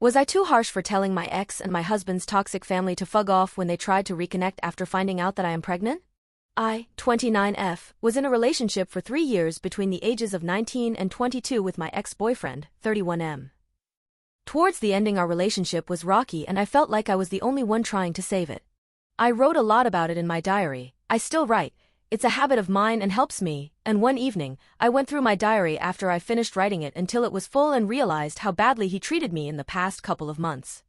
Was I too harsh for telling my ex and my husband's toxic family to fuck off when they tried to reconnect after finding out that I am pregnant? I, 29F, was in a relationship for 3 years between the ages of 19 and 22 with my ex-boyfriend, 31M. Towards the ending, our relationship was rocky and I felt like I was the only one trying to save it. I wrote a lot about it in my diary. I still write. It's a habit of mine and helps me, and one evening, I went through my diary after I finished writing it until it was full and realized how badly he treated me in the past couple of months.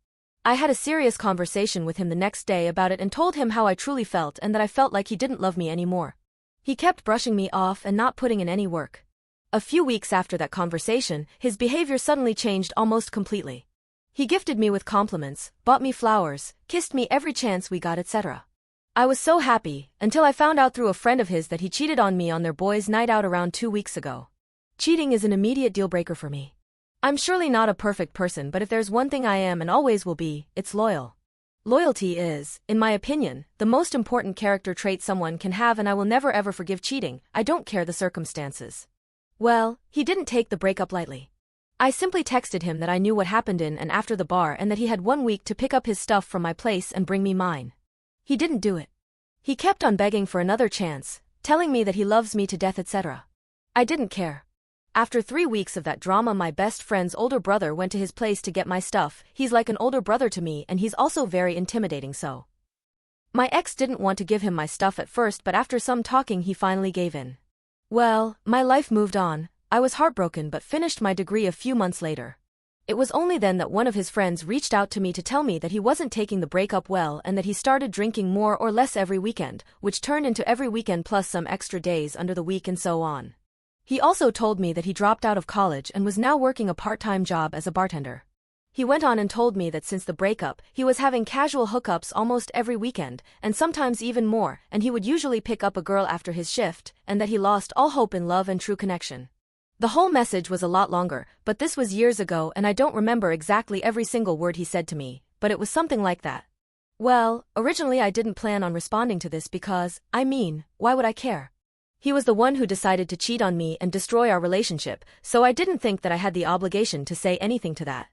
I had a serious conversation with him the next day about it and told him how I truly felt and that I felt like he didn't love me anymore. He kept brushing me off and not putting in any work. A few weeks after that conversation, his behavior suddenly changed almost completely. He gifted me with compliments, bought me flowers, kissed me every chance we got, etc. I was so happy, until I found out through a friend of his that he cheated on me on their boys' night out around 2 weeks ago. Cheating is an immediate deal breaker for me. I'm surely not a perfect person, but if there's one thing I am and always will be, it's loyal. Loyalty is, in my opinion, the most important character trait someone can have, and I will never ever forgive cheating. I don't care the circumstances. Well, he didn't take the breakup lightly. I simply texted him that I knew what happened in and after the bar and that he had 1 week to pick up his stuff from my place and bring me mine. He didn't do it. He kept on begging for another chance, telling me that he loves me to death, etc. I didn't care. After 3 weeks of that drama, my best friend's older brother went to his place to get my stuff. He's like an older brother to me and he's also very intimidating, so. My ex didn't want to give him my stuff at first, but after some talking he finally gave in. Well, my life moved on. I was heartbroken but finished my degree a few months later. It was only then that one of his friends reached out to me to tell me that he wasn't taking the breakup well and that he started drinking more or less every weekend, which turned into every weekend plus some extra days under the week and so on. He also told me that he dropped out of college and was now working a part-time job as a bartender. He went on and told me that since the breakup, he was having casual hookups almost every weekend, and sometimes even more, and he would usually pick up a girl after his shift, and that he lost all hope in love and true connection. The whole message was a lot longer, but this was years ago and I don't remember exactly every single word he said to me, but it was something like that. Well, originally I didn't plan on responding to this because, why would I care? He was the one who decided to cheat on me and destroy our relationship, so I didn't think that I had the obligation to say anything to that.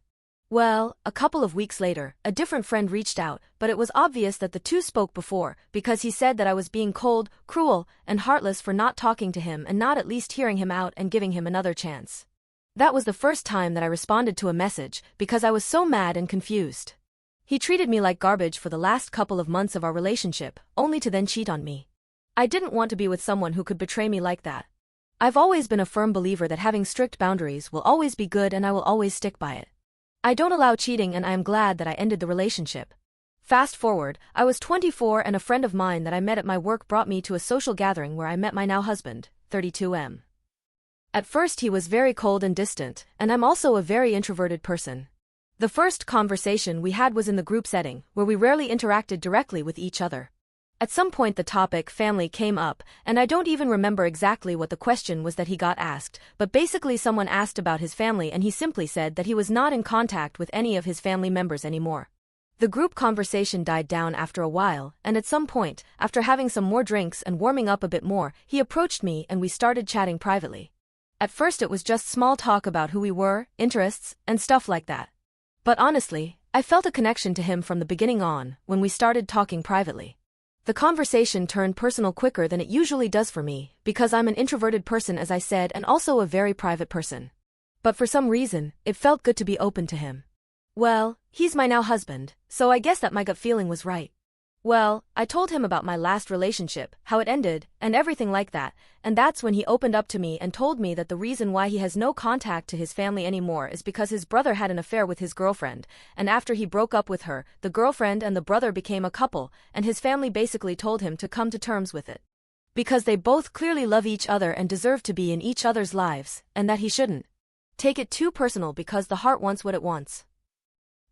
Well, a couple of weeks later, a different friend reached out, but it was obvious that the two spoke before, because he said that I was being cold, cruel, and heartless for not talking to him and not at least hearing him out and giving him another chance. That was the first time that I responded to a message, because I was so mad and confused. He treated me like garbage for the last couple of months of our relationship, only to then cheat on me. I didn't want to be with someone who could betray me like that. I've always been a firm believer that having strict boundaries will always be good and I will always stick by it. I don't allow cheating and I am glad that I ended the relationship. Fast forward, I was 24 and a friend of mine that I met at my work brought me to a social gathering where I met my now husband, 32M. At first he was very cold and distant, and I'm also a very introverted person. The first conversation we had was in the group setting, where we rarely interacted directly with each other. At some point the topic family came up, and I don't even remember exactly what the question was that he got asked, but basically someone asked about his family and he simply said that he was not in contact with any of his family members anymore. The group conversation died down after a while, and at some point, after having some more drinks and warming up a bit more, he approached me and we started chatting privately. At first it was just small talk about who we were, interests, and stuff like that. But honestly, I felt a connection to him from the beginning on, when we started talking privately. The conversation turned personal quicker than it usually does for me, because I'm an introverted person as I said and also a very private person. But for some reason, it felt good to be open to him. Well, he's my now husband, so I guess that my gut feeling was right. Well, I told him about my last relationship, how it ended, and everything like that, and that's when he opened up to me and told me that the reason why he has no contact to his family anymore is because his brother had an affair with his girlfriend, and after he broke up with her, the girlfriend and the brother became a couple, and his family basically told him to come to terms with it. Because they both clearly love each other and deserve to be in each other's lives, and that he shouldn't take it too personal because the heart wants what it wants.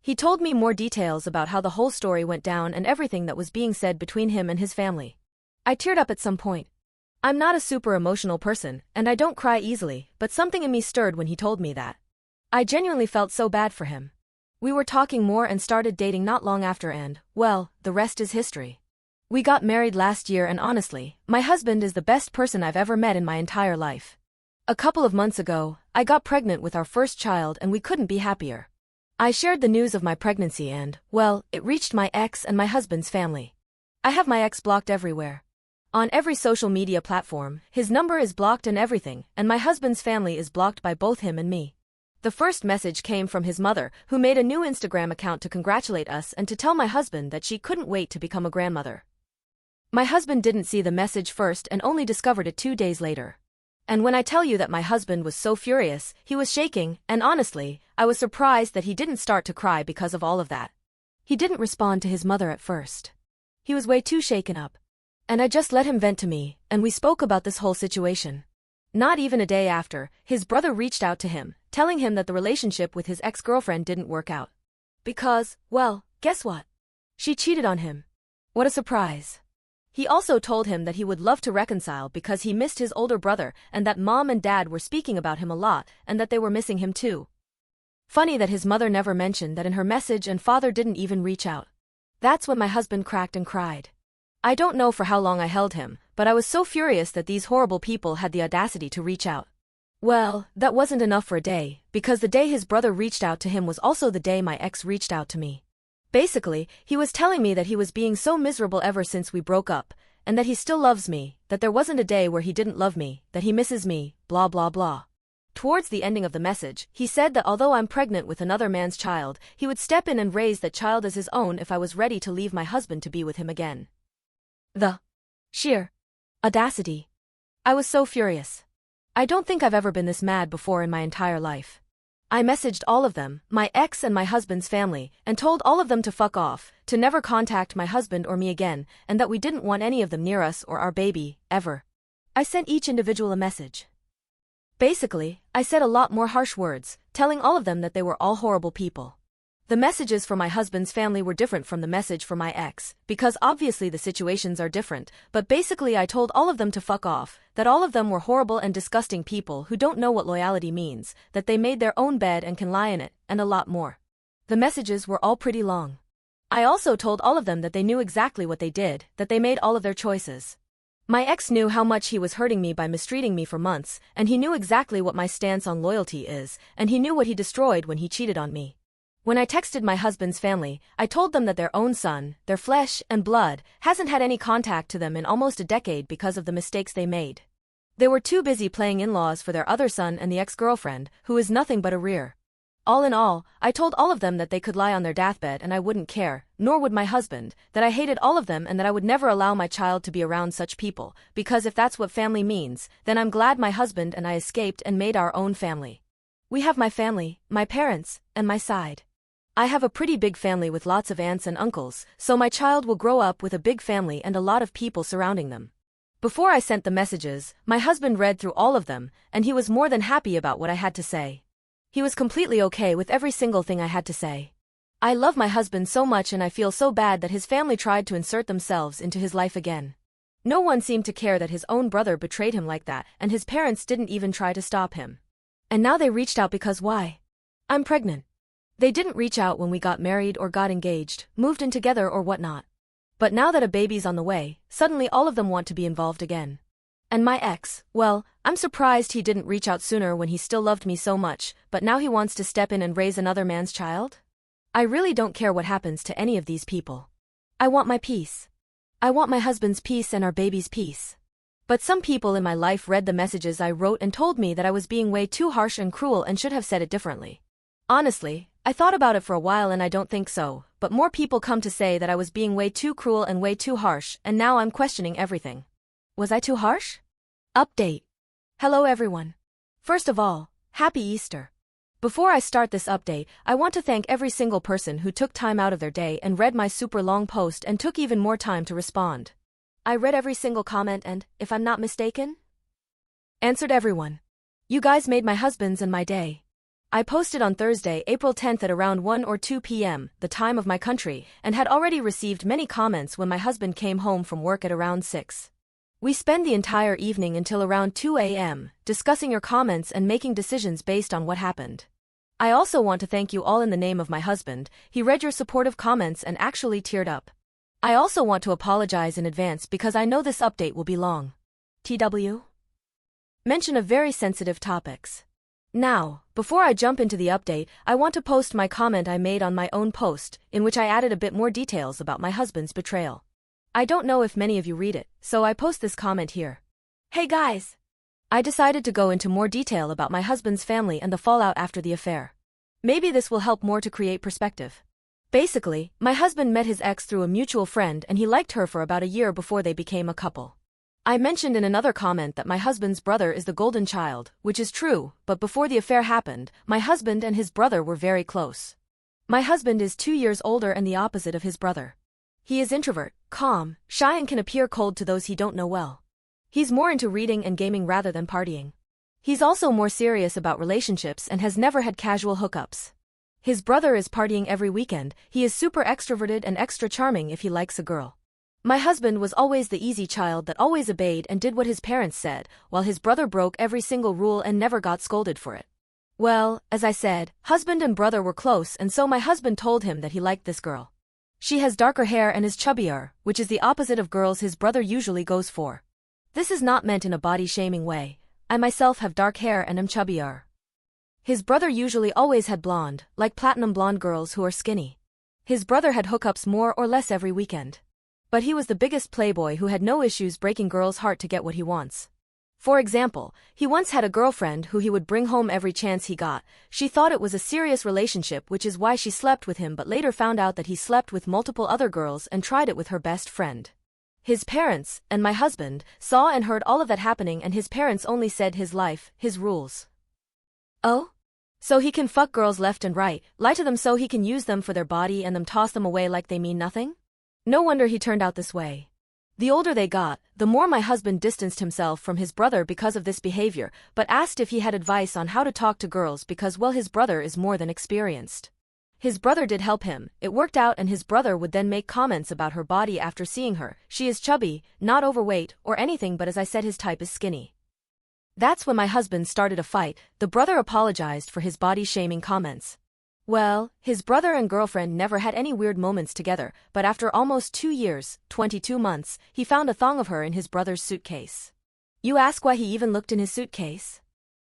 He told me more details about how the whole story went down and everything that was being said between him and his family. I teared up at some point. I'm not a super emotional person, and I don't cry easily, but something in me stirred when he told me that. I genuinely felt so bad for him. We were talking more and started dating not long after and, well, the rest is history. We got married last year and honestly, my husband is the best person I've ever met in my entire life. A couple of months ago, I got pregnant with our first child and we couldn't be happier. I shared the news of my pregnancy and, well, it reached my ex and my husband's family. I have my ex blocked everywhere. On every social media platform, his number is blocked and everything, and my husband's family is blocked by both him and me. The first message came from his mother, who made a new Instagram account to congratulate us and to tell my husband that she couldn't wait to become a grandmother. My husband didn't see the message first and only discovered it 2 days later. And when I tell you that my husband was so furious, he was shaking, and honestly, I was surprised that he didn't start to cry because of all of that. He didn't respond to his mother at first. He was way too shaken up. And I just let him vent to me, and we spoke about this whole situation. Not even a day after, his brother reached out to him, telling him that the relationship with his ex-girlfriend didn't work out. Because, well, guess what? She cheated on him. What a surprise. He also told him that he would love to reconcile because he missed his older brother and that mom and dad were speaking about him a lot and that they were missing him too. Funny that his mother never mentioned that in her message and father didn't even reach out. That's when my husband cracked and cried. I don't know for how long I held him, but I was so furious that these horrible people had the audacity to reach out. Well, that wasn't enough for a day, because the day his brother reached out to him was also the day my ex reached out to me. Basically, he was telling me that he was being so miserable ever since we broke up, and that he still loves me, that there wasn't a day where he didn't love me, that he misses me, blah blah blah. Towards the ending of the message, he said that although I'm pregnant with another man's child, he would step in and raise that child as his own if I was ready to leave my husband to be with him again. The sheer audacity. I was so furious. I don't think I've ever been this mad before in my entire life. I messaged all of them, my ex and my husband's family, and told all of them to fuck off, to never contact my husband or me again, and that we didn't want any of them near us or our baby, ever. I sent each individual a message. Basically, I said a lot more harsh words, telling all of them that they were all horrible people. The messages for my husband's family were different from the message for my ex, because obviously the situations are different, but basically I told all of them to fuck off, that all of them were horrible and disgusting people who don't know what loyalty means, that they made their own bed and can lie in it, and a lot more. The messages were all pretty long. I also told all of them that they knew exactly what they did, that they made all of their choices. My ex knew how much he was hurting me by mistreating me for months, and he knew exactly what my stance on loyalty is, and he knew what he destroyed when he cheated on me. When I texted my husband's family, I told them that their own son, their flesh and blood, hasn't had any contact to them in almost a decade because of the mistakes they made. They were too busy playing in-laws for their other son and the ex-girlfriend, who is nothing but a rear. All in all, I told all of them that they could lie on their deathbed and I wouldn't care, nor would my husband, that I hated all of them and that I would never allow my child to be around such people, because if that's what family means, then I'm glad my husband and I escaped and made our own family. We have my family, my parents, and my side. I have a pretty big family with lots of aunts and uncles, so my child will grow up with a big family and a lot of people surrounding them. Before I sent the messages, my husband read through all of them, and he was more than happy about what I had to say. He was completely okay with every single thing I had to say. I love my husband so much and I feel so bad that his family tried to insert themselves into his life again. No one seemed to care that his own brother betrayed him like that, and his parents didn't even try to stop him. And now they reached out because why? I'm pregnant. They didn't reach out when we got married or got engaged, moved in together or whatnot. But now that a baby's on the way, suddenly all of them want to be involved again. And my ex, well, I'm surprised he didn't reach out sooner when he still loved me so much, but now he wants to step in and raise another man's child? I really don't care what happens to any of these people. I want my peace. I want my husband's peace and our baby's peace. But some people in my life read the messages I wrote and told me that I was being way too harsh and cruel and should have said it differently. Honestly, I thought about it for a while and I don't think so, but more people come to say that I was being way too cruel and way too harsh, and now I'm questioning everything. Was I too harsh? Update. Hello everyone. First of all, Happy Easter. Before I start this update, I want to thank every single person who took time out of their day and read my super long post and took even more time to respond. I read every single comment and, if I'm not mistaken, answered everyone. You guys made my husband's and my day. I posted on Thursday, April 10th at around 1 or 2 p.m., the time of my country, and had already received many comments when my husband came home from work at around 6. We spend the entire evening until around 2 a.m., discussing your comments and making decisions based on what happened. I also want to thank you all in the name of my husband. He read your supportive comments and actually teared up. I also want to apologize in advance because I know this update will be long. TW? Mention of very sensitive topics. Now, Before I jump into the update, I want to post my comment I made on my own post, in which I added a bit more details about my husband's betrayal. I don't know if many of you read it, so I post this comment here. Hey guys! I decided to go into more detail about my husband's family and the fallout after the affair. Maybe this will help more to create perspective. Basically, my husband met his ex through a mutual friend and he liked her for about a year before they became a couple. I mentioned in another comment that my husband's brother is the golden child, which is true, but before the affair happened, my husband and his brother were very close. My husband is 2 years older and the opposite of his brother. He is introvert, calm, shy and can appear cold to those he don't know well. He's more into reading and gaming rather than partying. He's also more serious about relationships and has never had casual hookups. His brother is partying every weekend. He is super extroverted and extra charming if he likes a girl. My husband was always the easy child that always obeyed and did what his parents said, while his brother broke every single rule and never got scolded for it. Well, as I said, husband and brother were close and so my husband told him that he liked this girl. She has darker hair and is chubbier, which is the opposite of girls his brother usually goes for. This is not meant in a body-shaming way. I myself have dark hair and am chubbier. His brother usually always had blonde, like platinum blonde girls who are skinny. His brother had hookups more or less every weekend. But he was the biggest playboy who had no issues breaking girls' heart to get what he wants. For example, he once had a girlfriend who he would bring home every chance he got. She thought it was a serious relationship, which is why she slept with him, but later found out that he slept with multiple other girls and tried it with her best friend. His parents, and my husband, saw and heard all of that happening and his parents only said his life, his rules. Oh? So he can fuck girls left and right, lie to them so he can use them for their body and then toss them away like they mean nothing? No wonder he turned out this way. The older they got, the more my husband distanced himself from his brother because of this behavior, but asked if he had advice on how to talk to girls because, well, his brother is more than experienced. His brother did help him, it worked out, and his brother would then make comments about her body after seeing her. She is chubby, not overweight, or anything, but as I said, his type is skinny. That's when my husband started a fight. The brother apologized for his body-shaming comments. Well, his brother and girlfriend never had any weird moments together, but after almost 2 years, 22 months, he found a thong of her in his brother's suitcase. You ask why he even looked in his suitcase?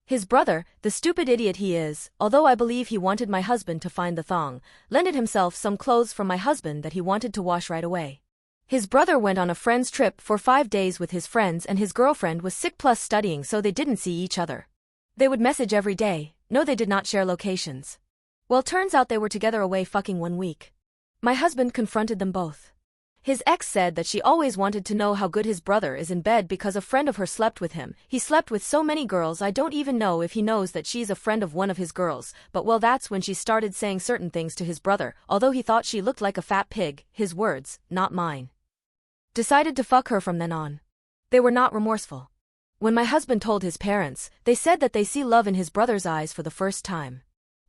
His brother, the stupid idiot he is, although I believe he wanted my husband to find the thong, lended himself some clothes from my husband that he wanted to wash right away. His brother went on a friend's trip for 5 days with his friends and his girlfriend was sick plus studying, so they didn't see each other. They would message every day. No, they did not share locations. Well, turns out they were together away fucking 1 week. My husband confronted them both. His ex said that she always wanted to know how good his brother is in bed because a friend of hers slept with him. He slept with so many girls, I don't even know if he knows that she's a friend of one of his girls, but well, that's when she started saying certain things to his brother, although he thought she looked like a fat pig, his words, not mine. Decided to fuck her from then on. They were not remorseful. When my husband told his parents, they said that they see love in his brother's eyes for the first time.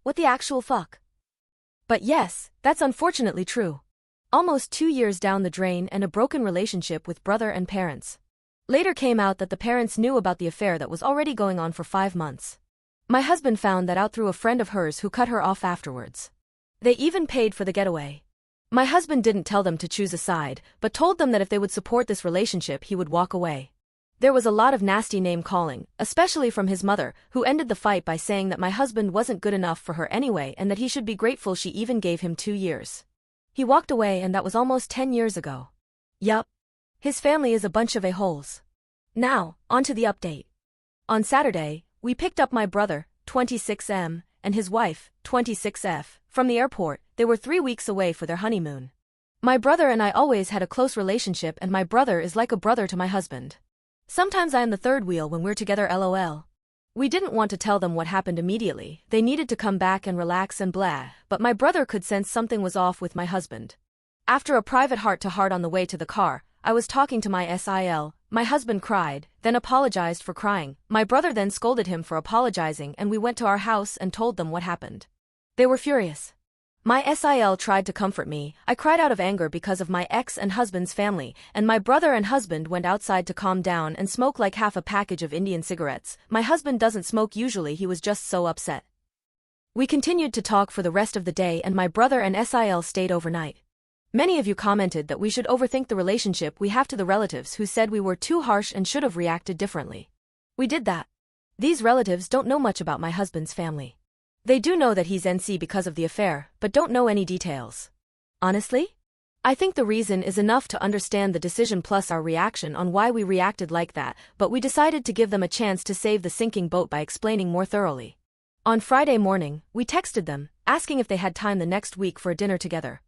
What the actual fuck? But yes, that's unfortunately true. Almost 2 years down the drain and a broken relationship with brother and parents. Later came out that the parents knew about the affair that was already going on for 5 months. My husband found that out through a friend of hers who cut her off afterwards. They even paid for the getaway. My husband didn't tell them to choose a side, but told them that if they would support this relationship he would walk away. There was a lot of nasty name-calling, especially from his mother, who ended the fight by saying that my husband wasn't good enough for her anyway and that he should be grateful she even gave him 2 years. He walked away and that was almost 10 years ago. Yup. His family is a bunch of a-holes. Now, on to the update. On Saturday, we picked up my brother, 26M, and his wife, 26F, from the airport. They were 3 weeks away for their honeymoon. My brother and I always had a close relationship and my brother is like a brother to my husband. Sometimes I am the third wheel when we're together, lol. We didn't want to tell them what happened immediately. They needed to come back and relax and blah, but my brother could sense something was off with my husband. After a private heart-to-heart on the way to the car, I was talking to my SIL. My husband cried, then apologized for crying. My brother then scolded him for apologizing and we went to our house and told them what happened. They were furious. My SIL tried to comfort me. I cried out of anger because of my ex and husband's family, and my brother and husband went outside to calm down and smoke like half a package of Indian cigarettes. My husband doesn't smoke usually, he was just so upset. We continued to talk for the rest of the day and my brother and SIL stayed overnight. Many of you commented that we should overthink the relationship we have to the relatives who said we were too harsh and should have reacted differently. We did that. These relatives don't know much about my husband's family. They do know that he's NC because of the affair, but don't know any details. Honestly? I think the reason is enough to understand the decision plus our reaction on why we reacted like that, but we decided to give them a chance to save the sinking boat by explaining more thoroughly. On Friday morning, we texted them, asking if they had time the next week for a dinner together.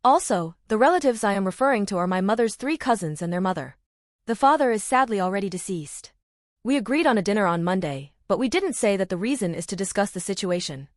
Also, the relatives I am referring to are my mother's 3 cousins and their mother. The father is sadly already deceased. We agreed on a dinner on Monday, but we didn't say that the reason is to discuss the situation.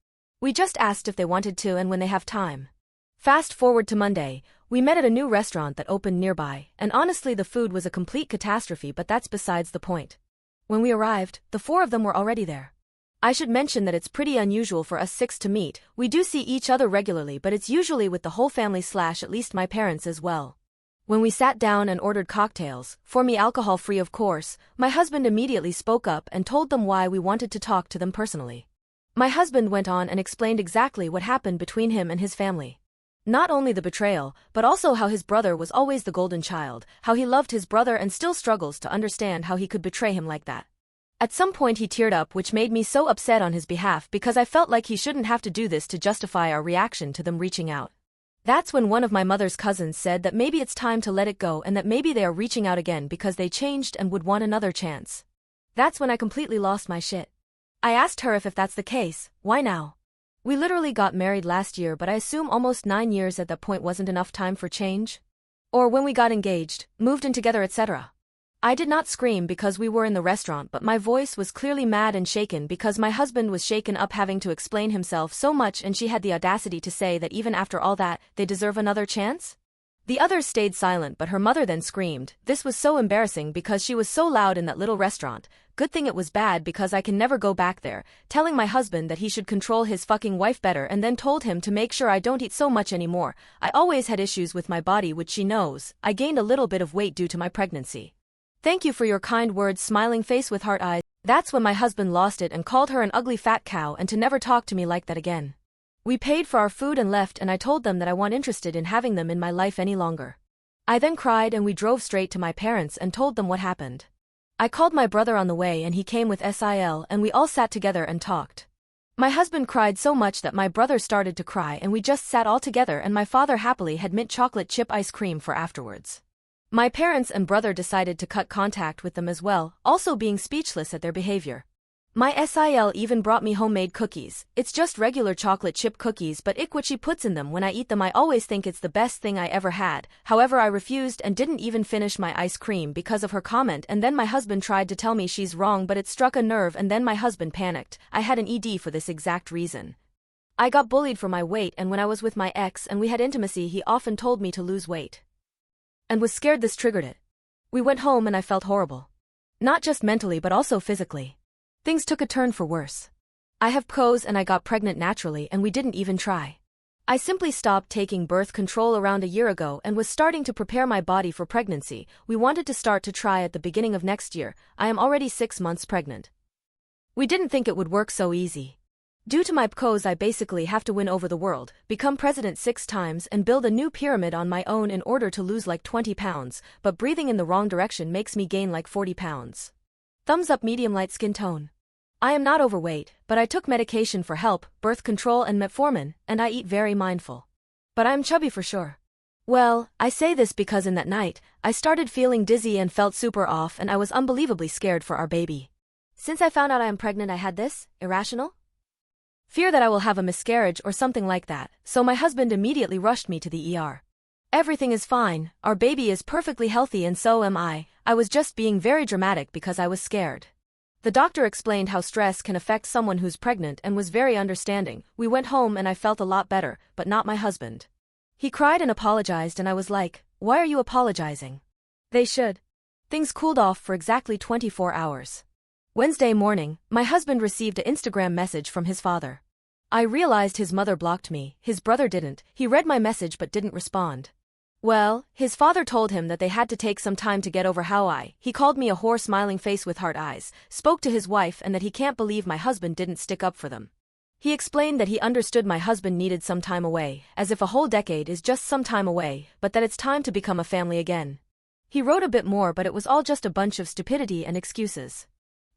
We just asked if they wanted to and when they have time. Fast forward to Monday, we met at a new restaurant that opened nearby, and honestly the food was a complete catastrophe, but that's besides the point. When we arrived, the 4 of them were already there. I should mention that it's pretty unusual for us 6 to meet. We do see each other regularly, but it's usually with the whole family / at least my parents as well. When we sat down and ordered cocktails, for me alcohol-free of course, my husband immediately spoke up and told them why we wanted to talk to them personally. My husband went on and explained exactly what happened between him and his family. Not only the betrayal, but also how his brother was always the golden child, how he loved his brother and still struggles to understand how he could betray him like that. At some point he teared up, which made me so upset on his behalf because I felt like he shouldn't have to do this to justify our reaction to them reaching out. That's when one of my mother's cousins said that maybe it's time to let it go and that maybe they are reaching out again because they changed and would want another chance. That's when I completely lost my shit. I asked her if that's the case, why now? We literally got married last year, but I assume almost 9 years at that point wasn't enough time for change? Or when we got engaged, moved in together, etc. I did not scream because we were in the restaurant, but my voice was clearly mad and shaken because my husband was shaken up having to explain himself so much, and she had the audacity to say that even after all that, they deserve another chance? The others stayed silent, but her mother then screamed. This was so embarrassing because she was so loud in that little restaurant. Good thing it was bad because I can never go back there, telling my husband that he should control his fucking wife better, and then told him to make sure I don't eat so much anymore. I always had issues with my body, which she knows. I gained a little bit of weight due to my pregnancy. Thank you for your kind words, smiling face with heart eyes. That's when my husband lost it and called her an ugly fat cow and to never talk to me like that again. We paid for our food and left, and I told them that I wasn't interested in having them in my life any longer. I then cried and we drove straight to my parents and told them what happened. I called my brother on the way and he came with SIL and we all sat together and talked. My husband cried so much that my brother started to cry and we just sat all together, and my father happily had mint chocolate chip ice cream for afterwards. My parents and brother decided to cut contact with them as well, also being speechless at their behavior. My SIL even brought me homemade cookies. It's just regular chocolate chip cookies, but what she puts in them, when I eat them I always think it's the best thing I ever had. However, I refused and didn't even finish my ice cream because of her comment, and then my husband tried to tell me she's wrong, but it struck a nerve, and then my husband panicked. I had an ED for this exact reason. I got bullied for my weight, and when I was with my ex and we had intimacy he often told me to lose weight. And was scared this triggered it. We went home and I felt horrible. Not just mentally but also physically. Things took a turn for worse. I have PCOS and I got pregnant naturally and we didn't even try. I simply stopped taking birth control around a year ago and was starting to prepare my body for pregnancy. We wanted to start to try at the beginning of next year. I am already 6 months pregnant. We didn't think it would work so easy. Due to my PCOS I basically have to win over the world, become president 6 times and build a new pyramid on my own in order to lose like 20 pounds, but breathing in the wrong direction makes me gain like 40 pounds. Thumbs up, medium light skin tone. I am not overweight, but I took medication for help, birth control and metformin, and I eat very mindful. But I'm chubby for sure. Well, I say this because in that night, I started feeling dizzy and felt super off, and I was unbelievably scared for our baby. Since I found out I am pregnant I had this, irrational fear that I will have a miscarriage or something like that, so my husband immediately rushed me to the ER. Everything is fine, our baby is perfectly healthy and so am I was just being very dramatic because I was scared. The doctor explained how stress can affect someone who's pregnant and was very understanding. We went home and I felt a lot better, but not my husband. He cried and apologized and I was like, why are you apologizing? They should. Things cooled off for exactly 24 hours. Wednesday morning, my husband received an Instagram message from his father. I realized his mother blocked me, his brother didn't. He read my message but didn't respond. Well, his father told him that they had to take some time to get over how he called me a whore, smiling face with heart eyes, spoke to his wife, and that he can't believe my husband didn't stick up for them. He explained that he understood my husband needed some time away, as if a whole decade is just some time away, but that it's time to become a family again. He wrote a bit more, but it was all just a bunch of stupidity and excuses.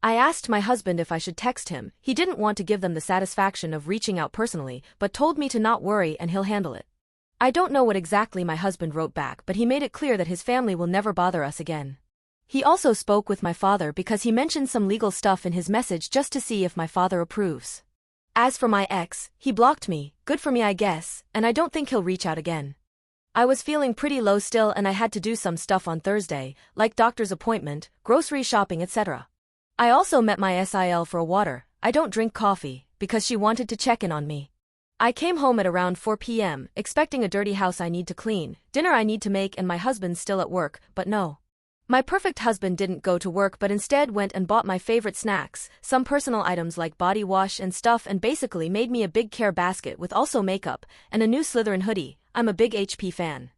I asked my husband if I should text him. He didn't want to give them the satisfaction of reaching out personally, but told me to not worry and he'll handle it. I don't know what exactly my husband wrote back, but he made it clear that his family will never bother us again. He also spoke with my father because he mentioned some legal stuff in his message just to see if my father approves. As for my ex, he blocked me, good for me I guess, and I don't think he'll reach out again. I was feeling pretty low still and I had to do some stuff on Thursday, like doctor's appointment, grocery shopping, etc. I also met my SIL for a water. I don't drink coffee, because she wanted to check in on me. I came home at around 4 p.m., expecting a dirty house I need to clean, dinner I need to make, and my husband still at work, but no. My perfect husband didn't go to work but instead went and bought my favorite snacks, some personal items like body wash and stuff, and basically made me a big care basket with also makeup, and a new Slytherin hoodie. I'm a big HP fan.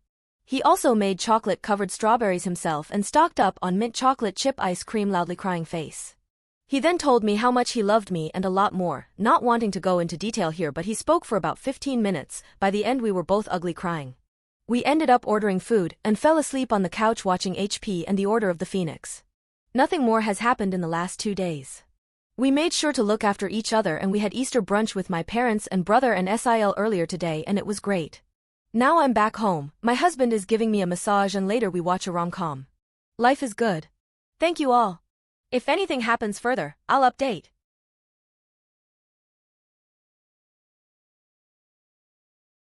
He also made chocolate-covered strawberries himself and stocked up on mint chocolate chip ice cream, loudly crying face. He then told me how much he loved me and a lot more, not wanting to go into detail here, but he spoke for about 15 minutes. By the end we were both ugly crying. We ended up ordering food and fell asleep on the couch watching HP and the Order of the Phoenix. Nothing more has happened in the last 2 days. We made sure to look after each other and we had Easter brunch with my parents and brother and SIL earlier today and it was great. Now I'm back home, my husband is giving me a massage and later we watch a rom-com. Life is good. Thank you all. If anything happens further, I'll update.